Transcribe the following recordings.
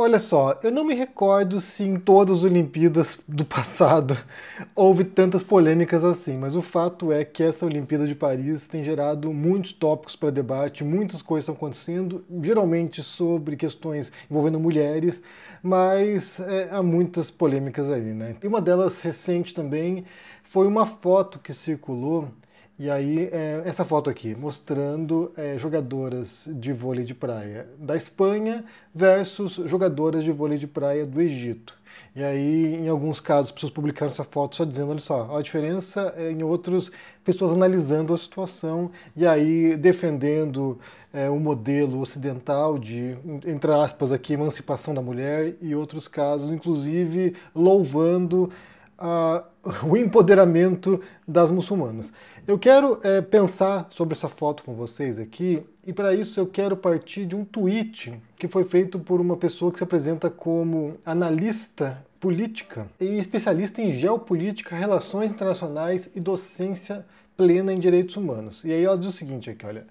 Olha só, eu não me recordo se em todas as Olimpíadas do passado houve tantas polêmicas assim, mas o fato é que essa Olimpíada de Paris tem gerado muitos tópicos para debate, muitas coisas estão acontecendo, geralmente sobre questões envolvendo mulheres, mas há muitas polêmicas aí, né? E uma delas recente também foi uma foto que circulou. E aí, essa foto aqui, mostrando jogadoras de vôlei de praia da Espanha versus jogadoras de vôlei de praia do Egito. E aí, em alguns casos, as pessoas publicaram essa foto só dizendo, olha só, a diferença, em outros, pessoas analisando a situação e aí defendendo o modelo ocidental de, entre aspas aqui, emancipação da mulher e outros casos, inclusive, louvando o empoderamento das muçulmanas. Eu quero pensar sobre essa foto com vocês aqui, e para isso eu quero partir de um tweet que foi feito por uma pessoa que se apresenta como analista política e especialista em geopolítica, relações internacionais e docência plena em direitos humanos. E aí ela diz o seguinte aqui, olha: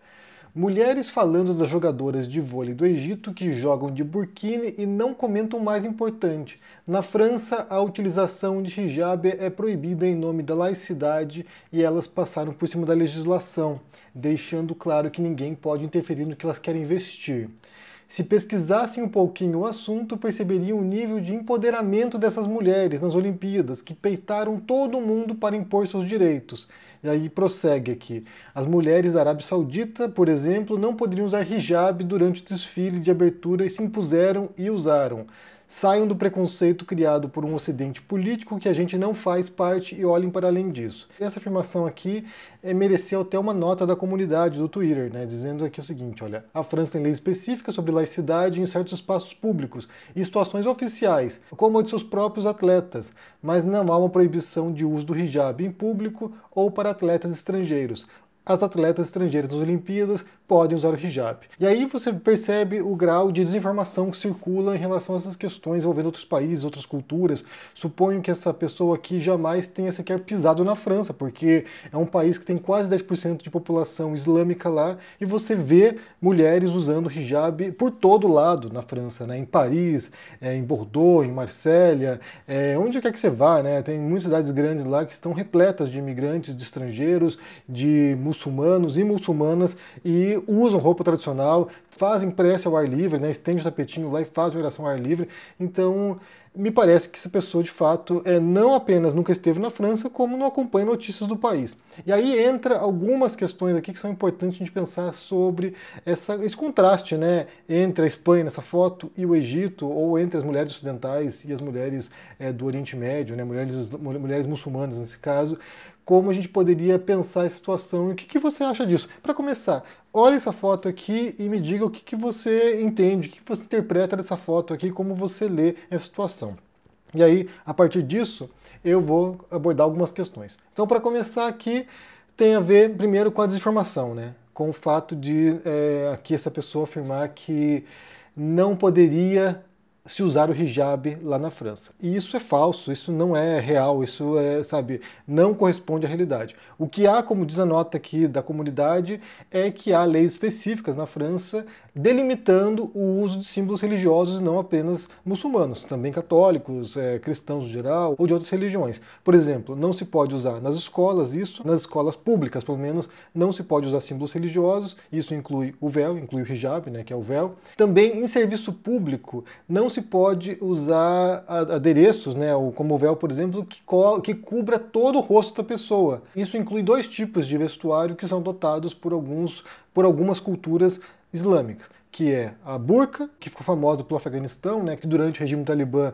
mulheres falando das jogadoras de vôlei do Egito que jogam de burkini e não comentam o mais importante. Na França, a utilização de hijab é proibida em nome da laicidade e elas passaram por cima da legislação, deixando claro que ninguém pode interferir no que elas querem vestir. Se pesquisassem um pouquinho o assunto, perceberiam o nível de empoderamento dessas mulheres nas Olimpíadas, que peitaram todo mundo para impor seus direitos. E aí prossegue aqui. As mulheres da Arábia Saudita, por exemplo, não poderiam usar hijab durante o desfile de abertura e se impuseram e usaram. Saiam do preconceito criado por um ocidente político que a gente não faz parte e olhem para além disso. Essa afirmação aqui mereceu até uma nota da comunidade do Twitter, né, dizendo aqui o seguinte, olha: a França tem leis específicas sobre laicidade em certos espaços públicos e situações oficiais, como a de seus próprios atletas, mas não há uma proibição de uso do hijab em público ou para atletas estrangeiros. As atletas estrangeiras nas Olimpíadas podem usar o hijab. E aí você percebe o grau de desinformação que circula em relação a essas questões envolvendo outros países, outras culturas. Suponho que essa pessoa aqui jamais tenha sequer pisado na França, porque é um país que tem quase 10% de população islâmica lá, e você vê mulheres usando hijab por todo lado na França, né? Em Paris, em Bordeaux, em Marsella, onde quer que você vá, né? Tem muitas cidades grandes lá que estão repletas de imigrantes, de estrangeiros, de muçulmanos e muçulmanas, e usam roupa tradicional, fazem prece ao ar livre, né, estende o tapetinho lá e fazem oração ao ar livre. Então, me parece que essa pessoa, de fato, não apenas nunca esteve na França, como não acompanha notícias do país. E aí entra algumas questões aqui que são importantes a gente pensar sobre esse contraste, né, entre a Espanha nessa foto e o Egito, ou entre as mulheres ocidentais e as mulheres do Oriente Médio, né, mulheres muçulmanas nesse caso. Como a gente poderia pensar essa situação e o que você acha disso? Para começar, olhe essa foto aqui e me diga o que você entende, o que você interpreta dessa foto aqui, como você lê essa situação. E aí, a partir disso, eu vou abordar algumas questões. Então, para começar aqui, tem a ver primeiro com a desinformação, né? Com o fato de aqui essa pessoa afirmar que não poderia se usar o hijab lá na França. E isso é falso, isso não é real, isso não corresponde à realidade. O que há, como diz a nota aqui da comunidade, é que há leis específicas na França delimitando o uso de símbolos religiosos, não apenas muçulmanos, também católicos, cristãos em geral, ou de outras religiões. Por exemplo, não se pode usar nas escolas isso, nas escolas públicas, pelo menos, não se pode usar símbolos religiosos, isso inclui o véu, inclui o hijab, né, que é o véu. Também em serviço público, não se pode usar adereços, né, como o véu, por exemplo, que cubra todo o rosto da pessoa. Isso inclui dois tipos de vestuário que são adotados por algumas culturas islâmicas, que é a burca, que ficou famosa pelo Afeganistão, né, que durante o regime talibã,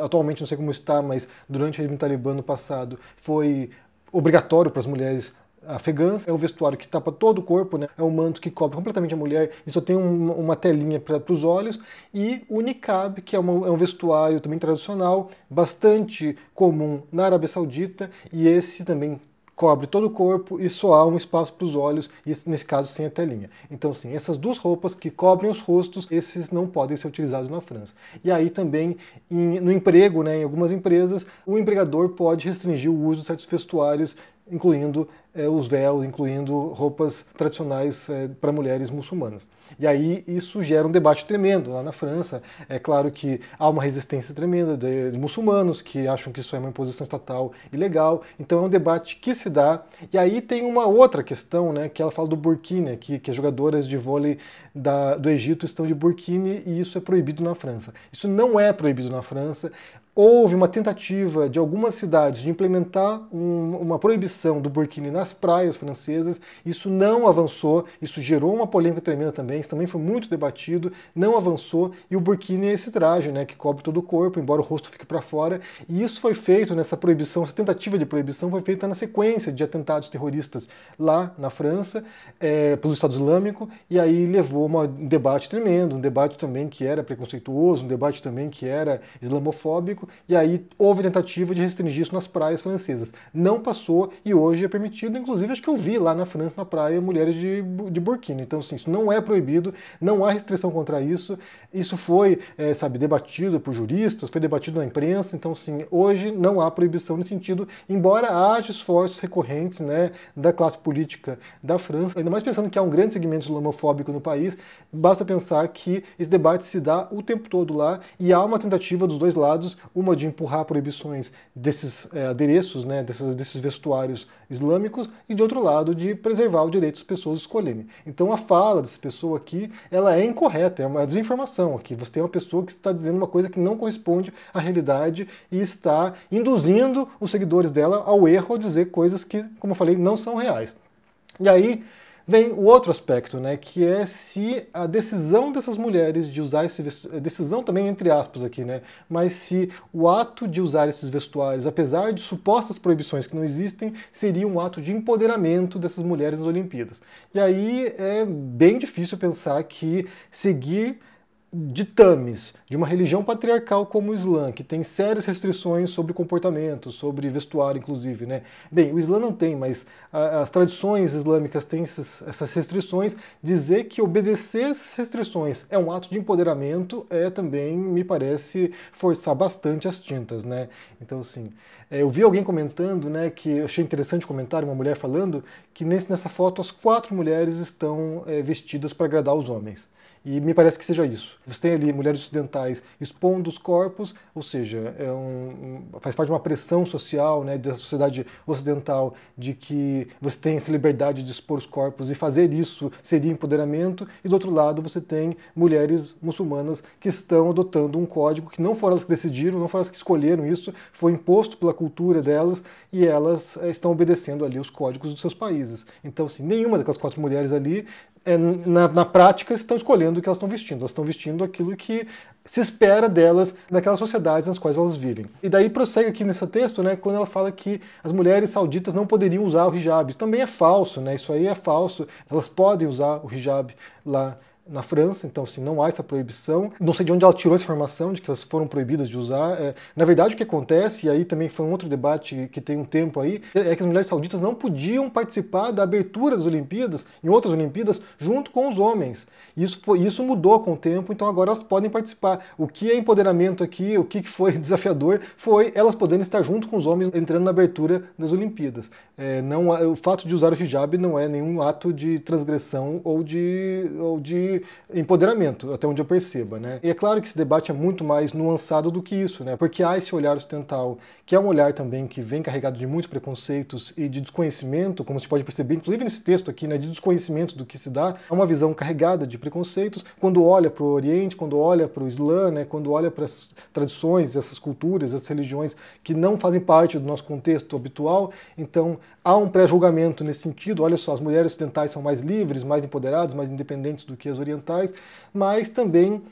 atualmente não sei como está, mas durante o regime talibã no passado, foi obrigatório para as mulheres afegãs. É um vestuário que tapa todo o corpo, né? É um manto que cobre completamente a mulher e só tem uma telinha para os olhos. E o niqab, que é um vestuário também tradicional, bastante comum na Arábia Saudita, e esse também cobre todo o corpo e só há um espaço para os olhos, e nesse caso sem a telinha. Então, sim, essas duas roupas que cobrem os rostos, esses não podem ser utilizados na França. E aí também, no emprego, né, em algumas empresas, o empregador pode restringir o uso de certos vestuários incluindo os véus, incluindo roupas tradicionais para mulheres muçulmanas. E aí isso gera um debate tremendo lá na França. É claro que há uma resistência tremenda de muçulmanos que acham que isso é uma imposição estatal ilegal. Então é um debate que se dá. E aí tem uma outra questão, né, que ela fala do burkini, que as jogadoras de vôlei do Egito estão de burkini e isso é proibido na França. Isso não é proibido na França. Houve uma tentativa de algumas cidades de implementar uma proibição do burkini nas praias francesas. Isso não avançou, isso gerou uma polêmica tremenda também, isso também foi muito debatido, não avançou. E o burkini é esse traje, né, que cobre todo o corpo, embora o rosto fique para fora. E isso foi feito nessa proibição, essa tentativa de proibição foi feita na sequência de atentados terroristas lá na França, pelo Estado Islâmico, e aí levou a um debate tremendo, um debate também que era preconceituoso, um debate também que era islamofóbico. E aí houve tentativa de restringir isso nas praias francesas. Não passou e hoje é permitido, inclusive acho que eu vi lá na França, na praia, mulheres de burkini. Então, assim, isso não é proibido, não há restrição contra isso. Isso foi, debatido por juristas, foi debatido na imprensa. Então, assim, hoje não há proibição nesse sentido, embora haja esforços recorrentes, né, da classe política da França. Ainda mais pensando que há um grande segmento islamofóbico no país, basta pensar que esse debate se dá o tempo todo lá e há uma tentativa dos dois lados, uma de empurrar proibições desses adereços, né, desses vestuários islâmicos, e de outro lado de preservar o direito das pessoas escolherem. Então a fala dessa pessoa aqui, ela é incorreta, é uma desinformação aqui. Você tem uma pessoa que está dizendo uma coisa que não corresponde à realidade e está induzindo os seguidores dela ao erro ao dizer coisas que, como eu falei, não são reais. E aí vem o outro aspecto, né, que é se a decisão dessas mulheres de usar decisão também entre aspas aqui, né, mas se o ato de usar esses vestuários, apesar de supostas proibições que não existem, seria um ato de empoderamento dessas mulheres nas Olimpíadas. E aí é bem difícil pensar que seguir ditames de uma religião patriarcal como o Islã, que tem sérias restrições sobre comportamento, sobre vestuário, inclusive, né? Bem, o Islã não tem, mas as tradições islâmicas têm essas restrições. Dizer que obedecer essas restrições é um ato de empoderamento também, me parece, forçar bastante as tintas, né? Então, assim, eu vi alguém comentando, né, que eu achei interessante o comentário, uma mulher falando que nessa foto as 4 mulheres estão vestidas para agradar os homens. E me parece que seja isso. Você tem ali mulheres ocidentais expondo os corpos, ou seja, faz parte de uma pressão social, né, da sociedade ocidental, de que você tem essa liberdade de expor os corpos e fazer isso seria empoderamento. E do outro lado você tem mulheres muçulmanas que estão adotando um código que não foram elas que decidiram, não foram elas que escolheram isso, foi imposto pela cultura delas e elas estão obedecendo ali os códigos dos seus países. Então, assim, nenhuma daquelas 4 mulheres ali na prática estão escolhendo o que elas estão vestindo. Elas estão vestindo aquilo que se espera delas naquelas sociedades nas quais elas vivem. E daí prossegue aqui nesse texto, né, quando ela fala que as mulheres sauditas não poderiam usar o hijab. Isso também é falso, né? Isso aí é falso. Elas podem usar o hijab lá na França, então assim, não há essa proibição. Não sei de onde ela tirou essa informação de que elas foram proibidas de usar. Na verdade, o que acontece, e aí também foi um outro debate que tem um tempo aí, é que as mulheres sauditas não podiam participar da abertura das Olimpíadas, em outras Olimpíadas, junto com os homens. Isso mudou com o tempo, então agora elas podem participar. O que é empoderamento aqui, o que foi desafiador, foi elas poderem estar junto com os homens entrando na abertura das Olimpíadas. O fato de usar o hijab não é nenhum ato de transgressão ou de empoderamento, até onde eu perceba, né? E é claro que esse debate é muito mais nuançado do que isso, né? Porque há esse olhar ocidental, que é um olhar também que vem carregado de muitos preconceitos e de desconhecimento, como se pode perceber, inclusive nesse texto aqui, né, de desconhecimento do que se dá, é uma visão carregada de preconceitos quando olha para o Oriente, quando olha para o Islã, né, quando olha para as tradições, essas culturas, essas religiões que não fazem parte do nosso contexto habitual. Então há um pré-julgamento nesse sentido. Olha só, as mulheres ocidentais são mais livres, mais empoderadas, mais independentes do que as orientais, mas também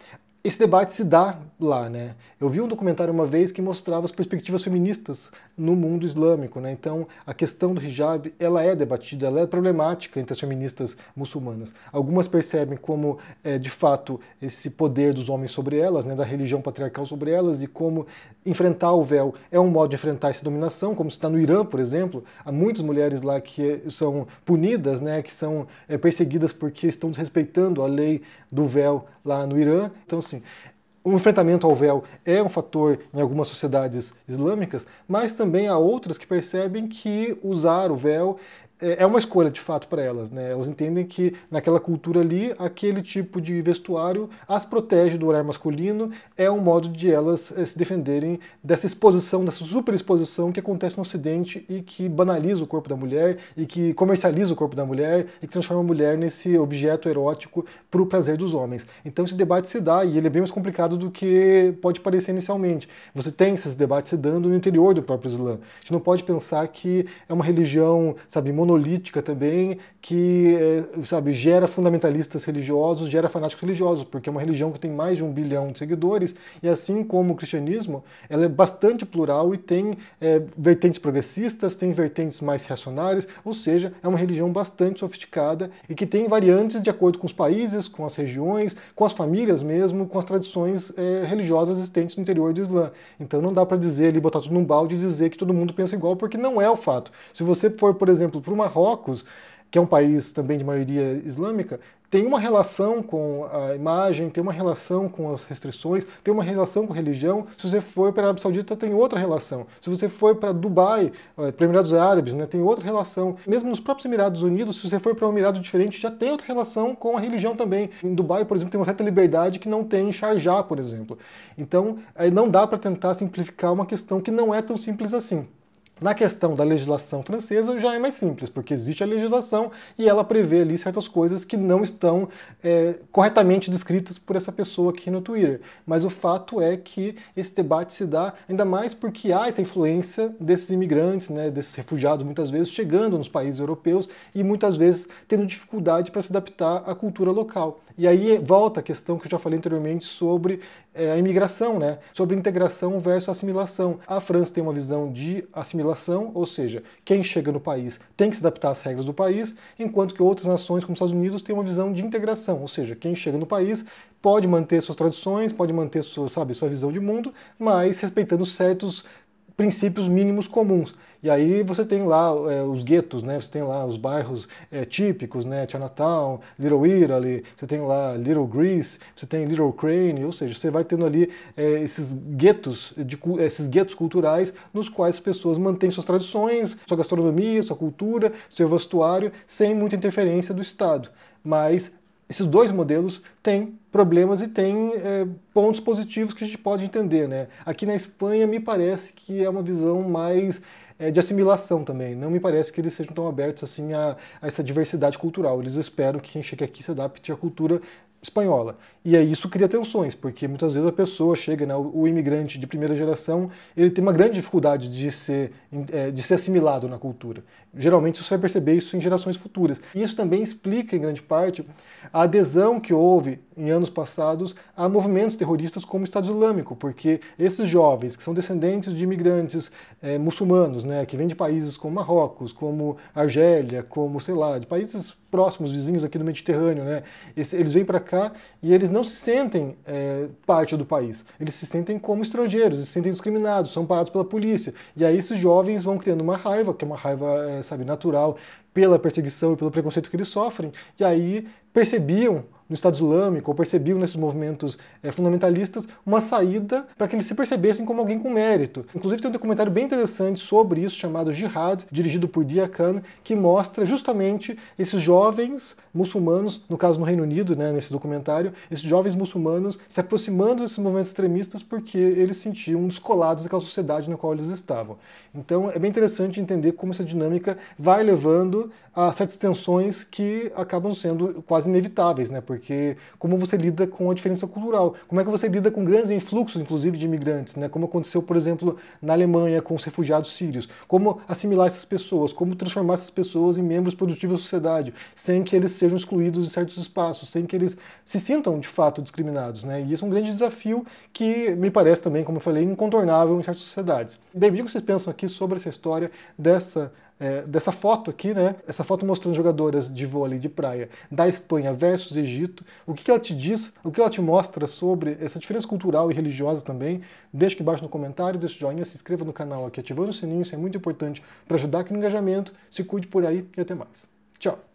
esse debate se dá lá, né? Eu vi um documentário uma vez que mostrava as perspectivas feministas no mundo islâmico, né? Então, a questão do hijab, ela é debatida, ela é problemática entre as feministas muçulmanas. Algumas percebem como, de fato, esse poder dos homens sobre elas, né, da religião patriarcal sobre elas, e como enfrentar o véu é um modo de enfrentar essa dominação, como se está no Irã, por exemplo. Há muitas mulheres lá que são punidas, né, que são perseguidas porque estão desrespeitando a lei do véu lá no Irã. Então, assim, o enfrentamento ao véu é um fator em algumas sociedades islâmicas, mas também há outras que percebem que usar o véu é uma escolha de fato para elas, né? Elas entendem que naquela cultura ali, aquele tipo de vestuário as protege do olhar masculino, é um modo de elas se defenderem dessa exposição, dessa superexposição que acontece no Ocidente e que banaliza o corpo da mulher e que comercializa o corpo da mulher e que transforma a mulher nesse objeto erótico para o prazer dos homens. Então esse debate se dá e ele é bem mais complicado do que pode parecer inicialmente. Você tem esses debates se dando no interior do próprio Islã. A gente não pode pensar que é uma religião, sabe, monolítica também, que sabe, gera fundamentalistas religiosos, gera fanáticos religiosos, porque é uma religião que tem mais de 1 bilhão de seguidores, e assim como o cristianismo, ela é bastante plural e tem vertentes progressistas, tem vertentes mais reacionárias, ou seja, é uma religião bastante sofisticada e que tem variantes de acordo com os países, com as regiões, com as famílias mesmo, com as tradições religiosas existentes no interior do Islã. Então não dá para dizer ali, botar tudo num balde e dizer que todo mundo pensa igual, porque não é o fato. Se você for, por exemplo, para o Marrocos, que é um país também de maioria islâmica, tem uma relação com a imagem, tem uma relação com as restrições, tem uma relação com a religião. Se você for para a Arábia Saudita, tem outra relação. Se você for para Dubai, para Emirados Árabes, né, tem outra relação. Mesmo nos próprios Emirados Unidos, se você for para um Emirado diferente, já tem outra relação com a religião também. Em Dubai, por exemplo, tem uma certa liberdade que não tem em Sharjah, por exemplo. Então, não dá para tentar simplificar uma questão que não é tão simples assim. Na questão da legislação francesa já é mais simples, porque existe a legislação e ela prevê ali certas coisas que não estão corretamente descritas por essa pessoa aqui no Twitter. Mas o fato é que esse debate se dá ainda mais porque há essa influência desses imigrantes, né, desses refugiados muitas vezes chegando nos países europeus e muitas vezes tendo dificuldade para se adaptar à cultura local. E aí volta a questão que eu já falei anteriormente sobre a imigração, né? Sobre integração versus assimilação. A França tem uma visão de assimilação, ou seja, quem chega no país tem que se adaptar às regras do país, enquanto que outras nações, como os Estados Unidos, têm uma visão de integração, ou seja, quem chega no país pode manter suas tradições, pode manter sua visão de mundo, mas respeitando certos princípios mínimos comuns. E aí você tem lá os guetos, né? Você tem lá os bairros típicos, né? Chinatown, Little Italy, você tem lá Little Greece, você tem Little Ukraine, ou seja, você vai tendo ali esses guetos culturais nos quais as pessoas mantêm suas tradições, sua gastronomia, sua cultura, seu vestuário, sem muita interferência do Estado. Mas esses dois modelos têm problemas e têm pontos positivos que a gente pode entender, né? Aqui na Espanha me parece que é uma visão mais de assimilação também. Não me parece que eles sejam tão abertos assim a essa diversidade cultural. Eles esperam que quem chega aqui se adapte à cultura espanhola. E aí isso cria tensões, porque muitas vezes a pessoa chega, né, o imigrante de primeira geração, ele tem uma grande dificuldade de ser assimilado na cultura. Geralmente você vai perceber isso em gerações futuras. E isso também explica, em grande parte, a adesão que houve em anos passados a movimentos terroristas como o Estado Islâmico, porque esses jovens que são descendentes de imigrantes muçulmanos, né, que vêm de países como Marrocos, como Argélia, como, sei lá, de países próximos, vizinhos aqui do Mediterrâneo, né, eles vêm para cá e eles não se sentem parte do país. Eles se sentem como estrangeiros, eles se sentem discriminados, são parados pela polícia. E aí esses jovens vão criando uma raiva, que é uma raiva, sabe, natural, pela perseguição e pelo preconceito que eles sofrem, e aí percebiam no Estado Islâmico, ou percebiam nesses movimentos fundamentalistas, uma saída para que eles se percebessem como alguém com mérito. Inclusive tem um documentário bem interessante sobre isso, chamado Jihad, dirigido por Dia Khan, que mostra justamente esses jovens muçulmanos, no caso no Reino Unido, né, nesse documentário, esses jovens muçulmanos se aproximando desses movimentos extremistas porque eles se sentiam descolados daquela sociedade na qual eles estavam. Então é bem interessante entender como essa dinâmica vai levando a certas tensões que acabam sendo quase inevitáveis, né? Porque como você lida com a diferença cultural? Como é que você lida com grandes influxos, inclusive, de imigrantes, né? Como aconteceu, por exemplo, na Alemanha com os refugiados sírios? Como assimilar essas pessoas? Como transformar essas pessoas em membros produtivos da sociedade, sem que eles sejam excluídos de certos espaços, sem que eles se sintam, de fato, discriminados, né? E isso é um grande desafio que me parece também, como eu falei, incontornável em certas sociedades. Bem, o que vocês pensam aqui sobre essa história dessa foto aqui, né? Essa foto mostrando jogadoras de vôlei de praia da Espanha versus Egito. O que ela te diz, o que ela te mostra sobre essa diferença cultural e religiosa também? Deixa aqui embaixo no comentário, deixa o joinha, se inscreva no canal aqui, ativando o sininho, isso é muito importante para ajudar aqui no engajamento. Se cuide por aí e até mais. Tchau!